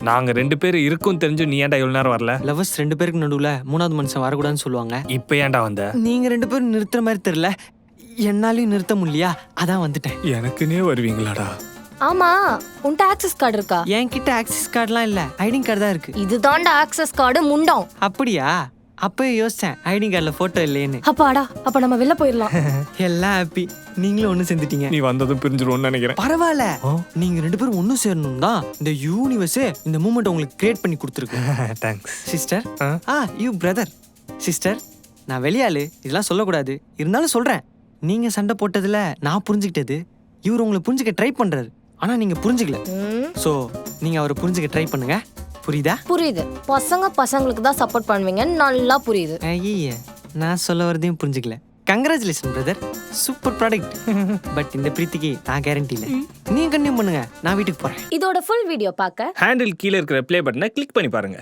நாங்க 2 பேரும் இருக்கும் தெரிஞ்சு நீ ஏன்டா இவ்வளவு நேரம் வரல? லவர்ஸ் 2 பேருக்கு நடுவுல 3வது மனுஷன் வரக்கூடாதுன்னு சொல்லுவாங்க. இப்ப ஏன்டா வந்த? நீங்க 2 பேரும் நிறுத்துற மாதிரி தெரியல, என்னாலையும் நிறுத்த முடியலையா, அதான் வந்துட்டேன். எனக்குன்னே வருவீங்களாடா? ஆமா, உன்கிட்ட ஆக்சஸ் கார்டு இருக்கா? என்கிட்ட ஆக்சிஸ் கார்டுலாம் இல்ல, ஐடி கார்டு தான் இருக்கு. இதுதான்டா ஆக்சஸ் கார்டு முண்டம். அப்படியா? அப்பவே யோசிச்சேன் ஐடி கார்டுல போட்டோ இல்லையேன்னு. அப்பாடா, அப்ப நம்ம வெளில போயிடலாம். எல்லாம் ஹாப்பி, நீங்களும் ஒண்ணு சேர்ந்துட்டீங்க. நீ வந்ததும் பிரிஞ்சிருவோம்னு நினைக்கிறேன். பரவாயில்ல, நீங்க 2 பேரும் ஒன்னும் சேரணும் தான் இந்த யூனிவர்ஸே இந்த மூமெண்ட் உங்களுக்கு கிரியேட் பண்ணி கொடுத்துருக்கு. Thanks sister. You brother. Sister, நான் வெளியாளு, இதெல்லாம் சொல்லக்கூடாது, இருந்தாலும் சொல்றேன். நீங்க சண்டை போட்டதுல நான் புரிஞ்சுக்கிட்டது, இவர் உங்களை புரிஞ்சுக்க ட்ரை பண்றாரு, ஆனா நீங்க புரிஞ்சுக்கல. சோ நீங்க அவரை புரிஞ்சுக்க ட்ரை பண்ணுங்க. புரியுதா? புரியுது. பசங்களுக்கு தான் சப்போர்ட் பண்ணுவீங்க, நல்லா புரியுது. ஐயே, நான் சொல்ல வரதையும் புரிஞ்சுக்கல. Congratulation brother, super product. But இந்த பிரீத்திக்கு நான் கேரண்டி இல்லை. நீங்க கண்டினியூ பண்ணுங்க, நான் வீட்டுக்கு போறேன். இதோட ஃபுல் வீடியோ பார்க்க ஹேண்டில் கீழே இருக்கிற ப்ளே பட்டனை கிளிக் பண்ணி பாருங்க.